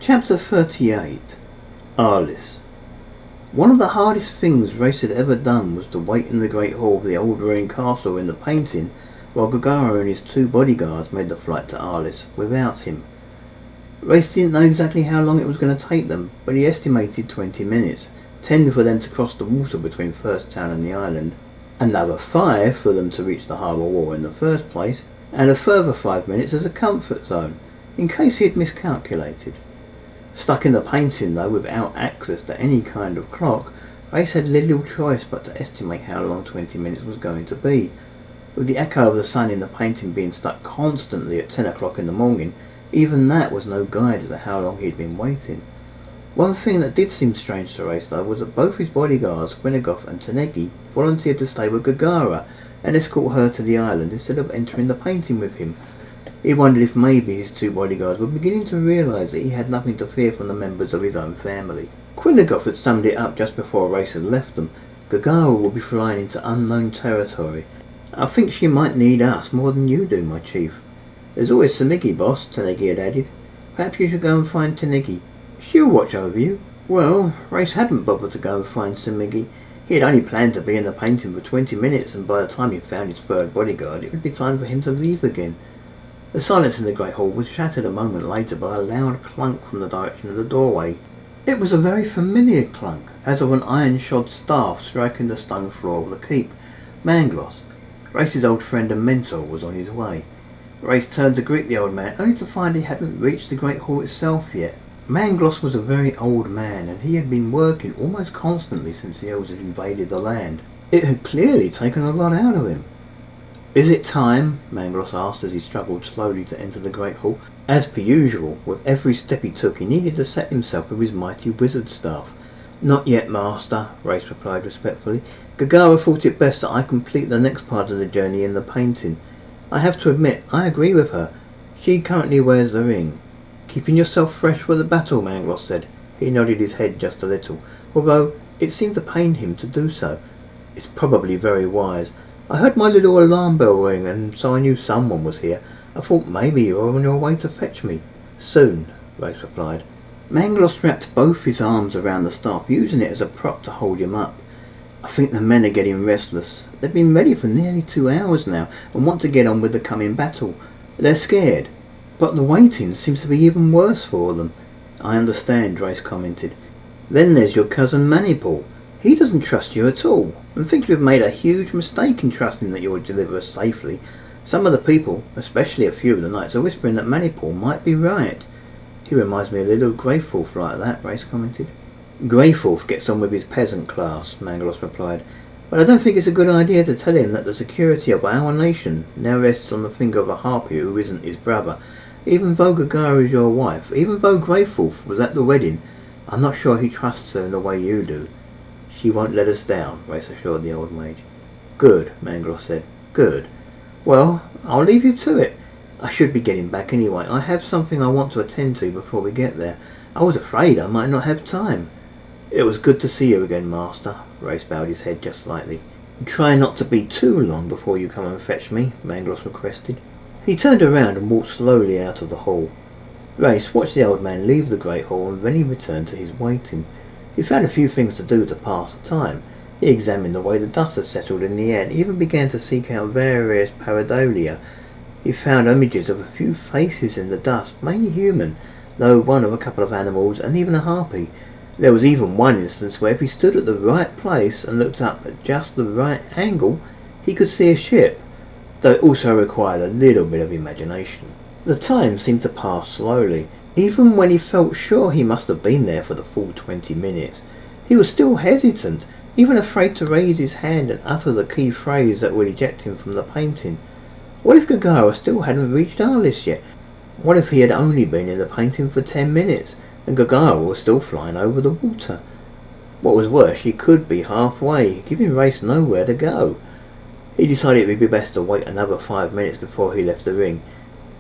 Chapter 38. Arliss. One of the hardest things Reyes had ever done was to wait in the great hall of the old ruined castle in the painting while Gagara and his 2 bodyguards made the flight to Arliss without him. Reyes didn't know exactly how long it was going to take them, but he estimated 20 minutes, 10 for them to cross the water between First Town and the island, another 5 for them to reach the harbour wall in the first place, and a further 5 minutes as a comfort zone, in case he had miscalculated. Stuck in the painting though, without access to any kind of clock, Reyes had little choice but to estimate how long 20 minutes was going to be. With the echo of the sun in the painting being stuck constantly at 10 o'clock in the morning, even that was no guide as to how long he had been waiting. One thing that did seem strange to Reyes though was that both his bodyguards, Gwynagov and Tanegi, volunteered to stay with Gagara and escort her to the island instead of entering the painting with him. He wondered if maybe his 2 bodyguards were beginning to realise that he had nothing to fear from the members of his own family. Gwynagov had summed it up just before Reyes had left them. Gagara will be flying into unknown territory. I think she might need us more than you do, my chief. There's always Tanegi, boss, Tanegi had added. Perhaps you should go and find Tanegi. She'll watch over you. Well, Reyes hadn't bothered to go and find Tanegi. He had only planned to be in the painting for 20 minutes, and by the time he found his 3rd bodyguard, it would be time for him to leave again. The silence in the great hall was shattered a moment later by a loud clunk from the direction of the doorway. It was a very familiar clunk, as of an iron-shod staff striking the stone floor of the keep. Mangloss, Reyes' old friend and mentor, was on his way. Reyes turned to greet the old man, only to find he hadn't reached the great hall itself yet. Mangloss was a very old man, and he had been working almost constantly since the elves had invaded the land. It had clearly taken a lot out of him. "Is it time?" Mangloss asked as he struggled slowly to enter the great hall. As per usual, with every step he took he needed to set himself with his mighty wizard staff. "Not yet, master," Reyes replied respectfully. "Gagara thought it best that I complete the next part of the journey in the painting. I have to admit, I agree with her. She currently wears the ring." "Keeping yourself fresh for the battle," Mangloss said. He nodded his head just a little, although it seemed to pain him to do so. "It's probably very wise. I heard my little alarm bell ring, and so I knew someone was here. I thought maybe you were on your way to fetch me." "Soon," Reyes replied. Mangloss wrapped both his arms around the staff, using it as a prop to hold him up. "I think the men are getting restless. They've been ready for nearly 2 hours now, and want to get on with the coming battle. They're scared, but the waiting seems to be even worse for them." "I understand," Reyes commented. "Then there's your cousin Manipul. He doesn't trust you at all, and thinks we've made a huge mistake in trusting that you'll deliver us safely. Some of the people, especially a few of the knights, are whispering that Manipul might be right." "He reminds me a little of Greyforth like that," Reyes commented. "Greyforth gets on with his peasant class," Mangloss replied, "but I don't think it's a good idea to tell him that the security of our nation now rests on the finger of a harpy who isn't his brother. Even though Gagara is your wife, even though Greyforth was at the wedding, I'm not sure he trusts her in the way you do." "She won't let us down," Reyes assured the old mage. "Good," Mangloss said. "Good. Well, I'll leave you to it. I should be getting back anyway. I have something I want to attend to before we get there. I was afraid I might not have time." "It was good to see you again, master." Reyes bowed his head just slightly. "Try not to be too long before you come and fetch me," Mangloss requested. He turned around and walked slowly out of the hall. Reyes watched the old man leave the great hall, and then he returned to his waiting. He found a few things to do to pass the time. He examined the way the dust had settled in the air, and even began to seek out various pareidolia. He found images of a few faces in the dust, mainly human, though one of a couple of animals and even a harpy. There was even one instance where if he stood at the right place and looked up at just the right angle, he could see a ship, though it also required a little bit of imagination. The time seemed to pass slowly. Even when he felt sure he must have been there for the full 20 minutes, he was still hesitant, even afraid to raise his hand and utter the key phrase that would eject him from the painting. What if Gagara still hadn't reached Arliss yet? What if he had only been in the painting for 10 minutes, and Gagara was still flying over the water? What was worse, she could be halfway, giving Reyes nowhere to go. He decided it would be best to wait another 5 minutes before he left the ring.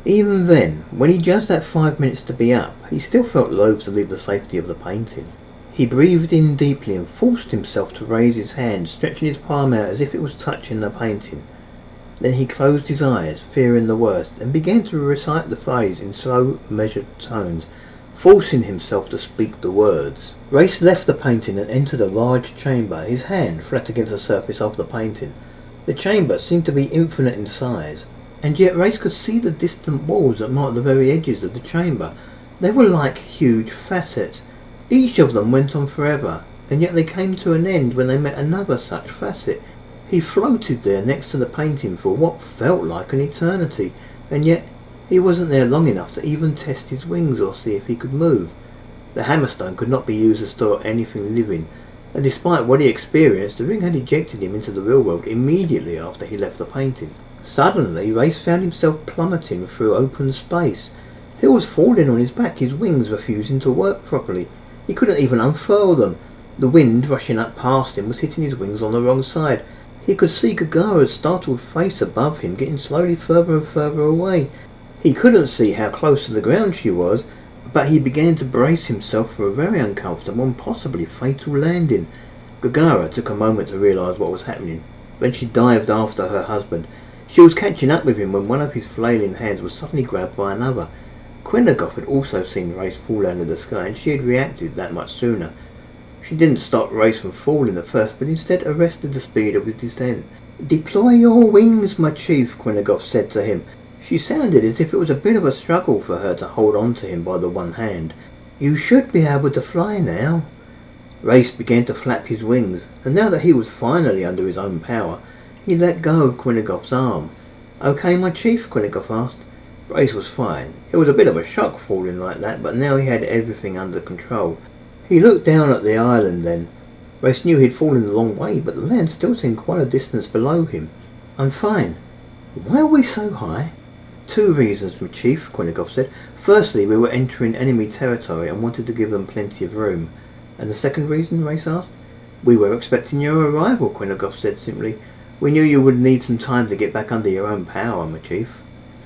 Even then, when he judged that 5 minutes to be up, he still felt loath to leave the safety of the painting. He breathed in deeply and forced himself to raise his hand, stretching his palm out as if it was touching the painting. Then he closed his eyes, fearing the worst, and began to recite the phrase in slow, measured tones, forcing himself to speak the words. Reyes left the painting and entered a large chamber, his hand flat against the surface of the painting. The chamber seemed to be infinite in size, and yet Reyes could see the distant walls that marked the very edges of the chamber. They were like huge facets. Each of them went on forever, and yet they came to an end when they met another such facet. He floated there next to the painting for what felt like an eternity, and yet he wasn't there long enough to even test his wings or see if he could move. The hammerstone could not be used to store anything living, and despite what he experienced, the ring had ejected him into the real world immediately after he left the painting. Suddenly, Reyes found himself plummeting through open space. He was falling on his back, his wings refusing to work properly. He couldn't even unfurl them. The wind rushing up past him was hitting his wings on the wrong side. He could see Gagara's startled face above him getting slowly further and further away. He couldn't see how close to the ground she was, but he began to brace himself for a very uncomfortable and possibly fatal landing. Gagara took a moment to realise what was happening. Then she dived after her husband. She was catching up with him when one of his flailing hands was suddenly grabbed by another. Quennegoff had also seen Reyes fall out of the sky, and she had reacted that much sooner. She didn't stop Reyes from falling at first, but instead arrested the speed of his descent. "Deploy your wings, my chief," Quennegoff said to him. She sounded as if it was a bit of a struggle for her to hold on to him by the one hand. "You should be able to fly now." Reyes began to flap his wings, and now that he was finally under his own power, he let go of Quennegoff's arm. "Okay, my chief?" Quennegoff asked. Reyes was fine. It was a bit of a shock falling like that, but now he had everything under control. He looked down at the island then. Reyes knew he'd fallen a long way, but the land still seemed quite a distance below him. "I'm fine." "Why are we so high?" "Two reasons, my chief," Quennegoff said. "Firstly, we were entering enemy territory and wanted to give them plenty of room." "And the second reason?" Reyes asked. "We were expecting your arrival," Quennegoff said simply. "We knew you would need some time to get back under your own power, my chief."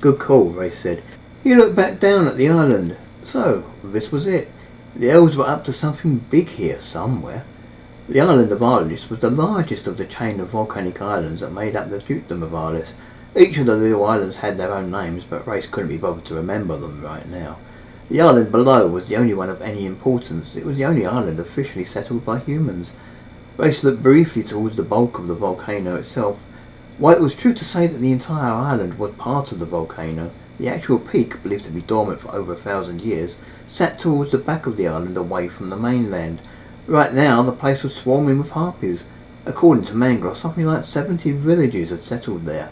"Good call," Reyes said. He looked back down at the island. So, this was it. The elves were up to something big here somewhere. The island of Arliss was the largest of the chain of volcanic islands that made up the dukedom of Arliss. Each of the little islands had their own names, but Reyes couldn't be bothered to remember them right now. The island below was the only one of any importance. It was the only island officially settled by humans. Reyes looked briefly towards the bulk of the volcano itself. While it was true to say that the entire island was part of the volcano, the actual peak, believed to be dormant for over 1,000 years, sat towards the back of the island away from the mainland. Right now the place was swarming with harpies. According to Mangloss, something like 70 villages had settled there.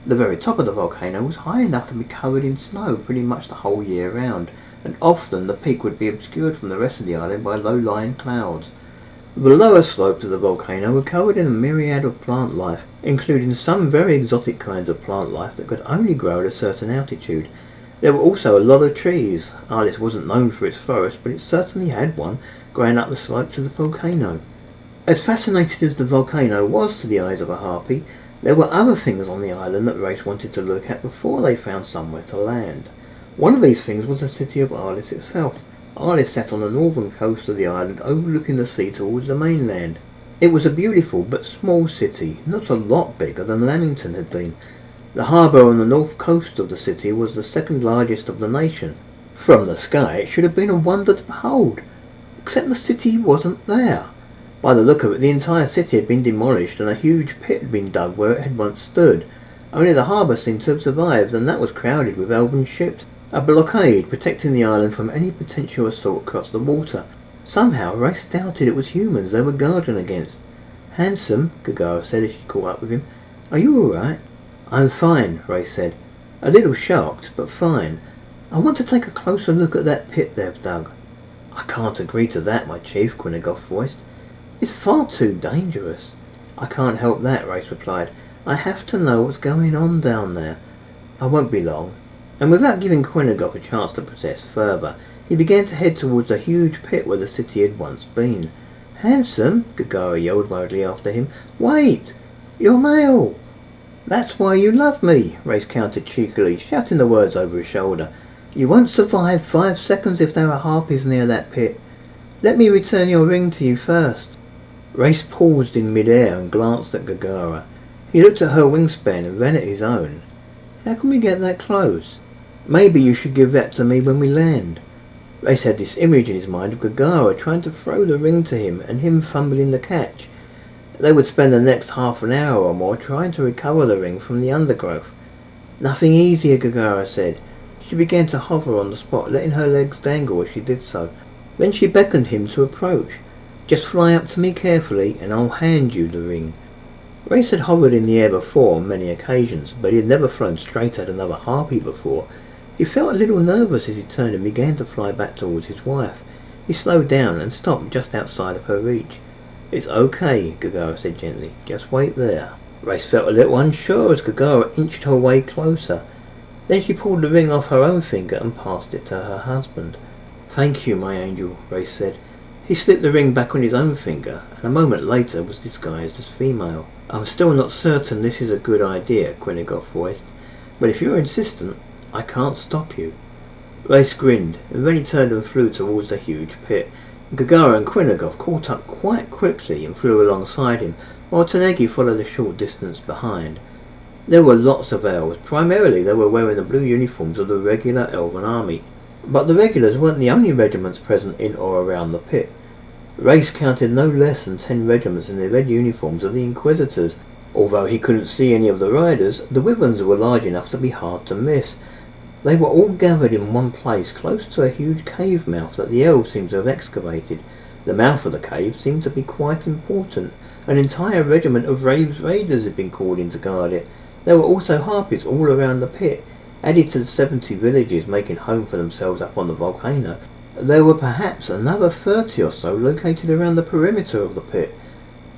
The very top of the volcano was high enough to be covered in snow pretty much the whole year round, and often the peak would be obscured from the rest of the island by low-lying clouds. The lower slopes of the volcano were covered in a myriad of plant life, including some very exotic kinds of plant life that could only grow at a certain altitude. There were also a lot of trees. Arliss wasn't known for its forest, but it certainly had one growing up the slopes of the volcano. As fascinating as the volcano was to the eyes of a harpy, there were other things on the island that Reyes wanted to look at before they found somewhere to land. One of these things was the city of Arliss itself. Arliss sat on the northern coast of the island overlooking the sea towards the mainland. It was a beautiful but small city, not a lot bigger than Lamington had been. The harbour on the north coast of the city was the second largest of the nation. From the sky it should have been a wonder to behold, except the city wasn't there. By the look of it, the entire city had been demolished and a huge pit had been dug where it had once stood. Only the harbour seemed to have survived, and that was crowded with elven ships, a blockade protecting the island from any potential assault across the water. Somehow Reyes doubted it was humans they were guarding against. "Handsome," Gagara said as she caught up with him. "Are you all right?" "I'm fine," Reyes said. "A little shocked, but fine. I want to take a closer look at that pit they've dug." "I can't agree to that, my chief," Quennegoff voiced. "It's far too dangerous." "I can't help that," Reyes replied. "I have to know what's going on down there." "I won't be long." And without giving Quennegoff a chance to protest further, he began to head towards a huge pit where the city had once been. "Handsome," Gagara yelled wildly after him. "Wait! You're male!" "That's why you love me," Reyes countered cheekily, shouting the words over his shoulder. "You won't survive 5 seconds if there are harpies near that pit. Let me return your ring to you first." Reyes paused in mid-air and glanced at Gagara. He looked at her wingspan and then at his own. "How can we get that close?" "Maybe you should give that to me when we land." Reyes had this image in his mind of Gagara trying to throw the ring to him and him fumbling the catch. They would spend the next half an hour or more trying to recover the ring from the undergrowth. Nothing easier, Gagara said. She began to hover on the spot, letting her legs dangle as she did so. Then she beckoned him to approach. Just fly up to me carefully and I'll hand you the ring. Reyes had hovered in the air before on many occasions, but he had never flown straight at another harpy before. He felt a little nervous as he turned and began to fly back towards his wife. He slowed down and stopped just outside of her reach. It's okay, Gagara said gently. Just wait there. Reyes felt a little unsure as Gagara inched her way closer. Then she pulled the ring off her own finger and passed it to her husband. Thank you, my angel, Reyes said. He slipped the ring back on his own finger and a moment later was disguised as female. I'm still not certain this is a good idea, Quinagoff voiced, but if you're insistent, I can't stop you. Reyes grinned, and then he turned and flew towards the huge pit. Gagara and Quinagoff caught up quite quickly and flew alongside him, while Tanegi followed a short distance behind. There were lots of elves. Primarily they were wearing the blue uniforms of the regular elven army, but the regulars weren't the only regiments present in or around the pit. Reyes counted no less than 10 regiments in the red uniforms of the Inquisitors. Although he couldn't see any of the riders, the wyverns were large enough to be hard to miss. They were all gathered in one place close to a huge cave mouth that the elves seemed to have excavated. The mouth of the cave seemed to be quite important. An entire regiment of Reyes raiders had been called in to guard it. There were also harpies all around the pit. Added to the 70 villages making home for themselves up on the volcano, there were perhaps another 30 or so located around the perimeter of the pit.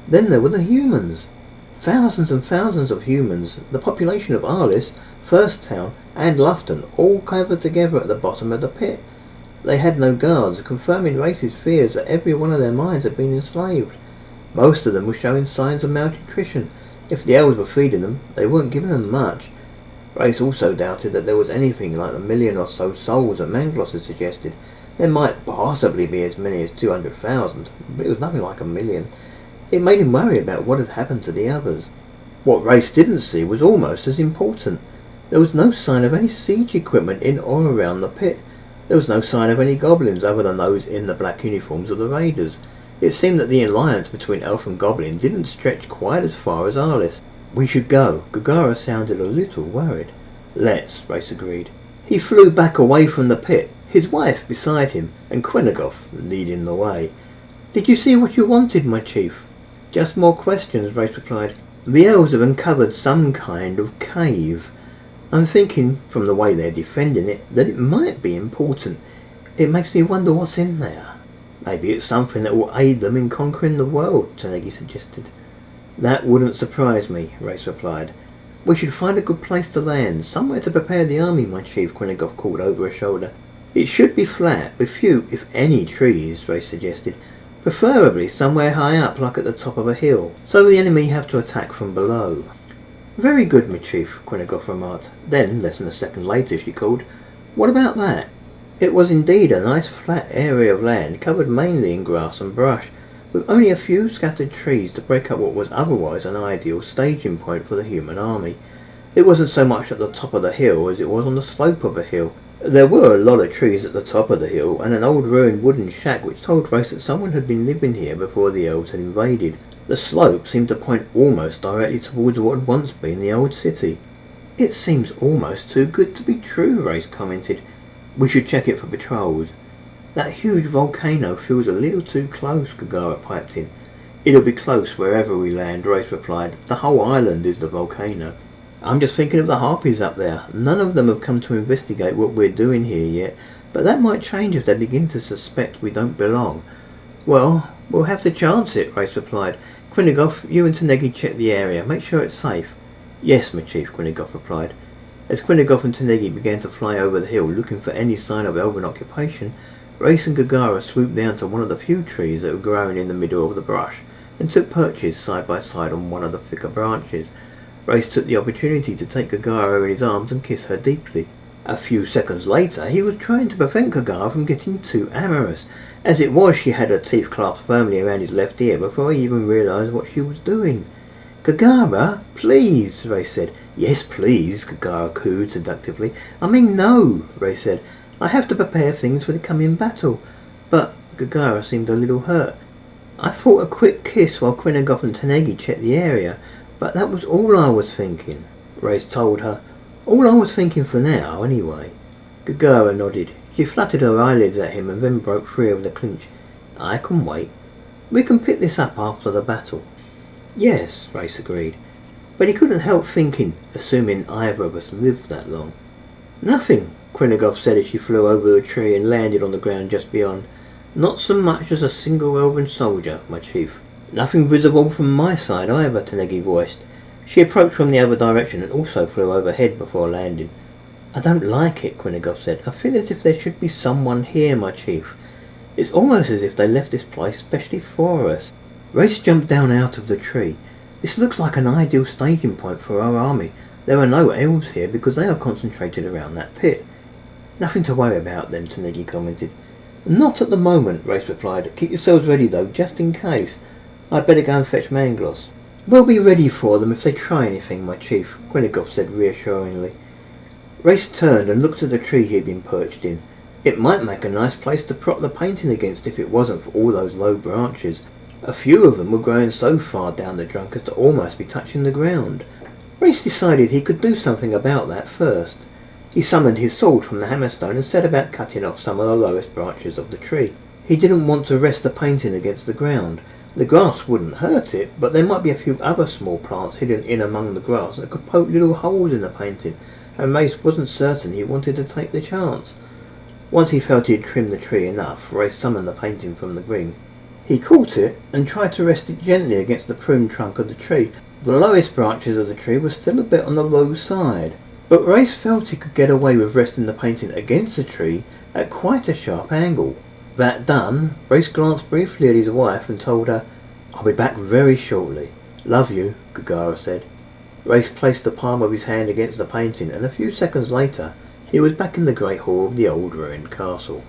Then there were the humans. Thousands and thousands of humans, the population of Arliss, First Town and Lufton, all gathered together at the bottom of the pit. They had no guards, confirming Reyes' fears that every one of their minds had been enslaved. Most of them were showing signs of malnutrition. If the elves were feeding them, they weren't giving them much. Reyes also doubted that there was anything like the 1,000,000 or so souls that Mangloss had suggested. There might possibly be as many as 200,000, but it was nothing like 1,000,000. It made him worry about what had happened to the others. What Reyes didn't see was almost as important. There was no sign of any siege equipment in or around the pit. There was no sign of any goblins other than those in the black uniforms of the raiders. It seemed that the alliance between elf and goblin didn't stretch quite as far as Arliss. We should go. Gagara sounded a little worried. Let's, Reyes agreed. He flew back away from the pit, his wife beside him, and Quinagoff leading the way. Did you see what you wanted, my chief? Just more questions, Reyes replied. The elves have uncovered some kind of cave. I'm thinking, from the way they're defending it, that it might be important. It makes me wonder what's in there. Maybe it's something that will aid them in conquering the world, Tanegi suggested. That wouldn't surprise me, Reyes replied. We should find a good place to land, somewhere to prepare the army, my chief, Quinagoff called over her shoulder. It should be flat, with few, if any, trees, Reyes suggested. Preferably somewhere high up, like at the top of a hill, so the enemy have to attack from below. Very good, my chief, Quinagoff remarked. Then, less than a second later, she called, What about that? It was indeed a nice flat area of land, covered mainly in grass and brush, with only a few scattered trees to break up what was otherwise an ideal staging point for the human army. It wasn't so much at the top of the hill as it was on the slope of a hill. There were a lot of trees at the top of the hill, and an old ruined wooden shack which told Reyes that someone had been living here before the elves had invaded. The slope seemed to point almost directly towards what had once been the old city. It seems almost too good to be true, Reyes commented. We should check it for patrols. That huge volcano feels a little too close, Gagara piped in. It'll be close wherever we land, Reyes replied. The whole island is the volcano. I'm just thinking of the harpies up there. None of them have come to investigate what we're doing here yet, but that might change if they begin to suspect we don't belong. Well, we'll have to chance it, Reyes replied. Quinagoff, you and Tanegi check the area. Make sure it's safe. Yes, my chief, Quinagoff replied. As Quinagoff and Tanegi began to fly over the hill looking for any sign of elven occupation, Reyes and Gagara swooped down to one of the few trees that were growing in the middle of the brush and took perches side by side on one of the thicker branches. Reyes took the opportunity to take Gagara in his arms and kiss her deeply. A few seconds later, he was trying to prevent Gagara from getting too amorous. As it was, she had her teeth clasped firmly around his left ear before he even realised what she was doing. Gagara, please, Reyes said. Yes, please, Gagara cooed seductively. I mean, no, Reyes said. I have to prepare things for the coming battle. But Gagara seemed a little hurt. I thought a quick kiss while Quinagoff and Tanegi checked the area, but that was all I was thinking, Reyes told her. All I was thinking for now, anyway. Gagara nodded. She fluttered her eyelids at him and then broke free of the clinch. I can wait. We can pick this up after the battle. Yes, Reyes agreed. But he couldn't help thinking, assuming either of us lived that long. Nothing, Quinagoff said as she flew over a tree and landed on the ground just beyond. Not so much as a single elven soldier, my chief. Nothing visible from my side either, Tanegi voiced. She approached from the other direction and also flew overhead before landing. I don't like it, Quinagoff said. I feel as if there should be someone here, my chief. It's almost as if they left this place specially for us. Reyes jumped down out of the tree. This looks like an ideal staging point for our army. There are no elves here because they are concentrated around that pit. Nothing to worry about then, Tanegi commented. Not at the moment, Reyes replied. Keep yourselves ready though, just in case. I'd better go and fetch Mangloss. We'll be ready for them if they try anything, my chief, Quinagoff said reassuringly. Reyes turned and looked at the tree he'd been perched in. It might make a nice place to prop the painting against if it wasn't for all those low branches. A few of them were growing so far down the trunk as to almost be touching the ground. Reyes decided he could do something about that first. He summoned his sword from the hammerstone and set about cutting off some of the lowest branches of the tree. He didn't want to rest the painting against the ground. The grass wouldn't hurt it, but there might be a few other small plants hidden in among the grass that could poke little holes in the painting, and Reyes wasn't certain he wanted to take the chance. Once he felt he had trimmed the tree enough, Reyes summoned the painting from the ring. He caught it and tried to rest it gently against the pruned trunk of the tree. The lowest branches of the tree were still a bit on the low side, but Reyes felt he could get away with resting the painting against the tree at quite a sharp angle. That done, Reyes glanced briefly at his wife and told her, I'll be back very shortly. Love you, Gagara said. Reyes placed the palm of his hand against the painting, and a few seconds later he was back in the great hall of the old ruined castle.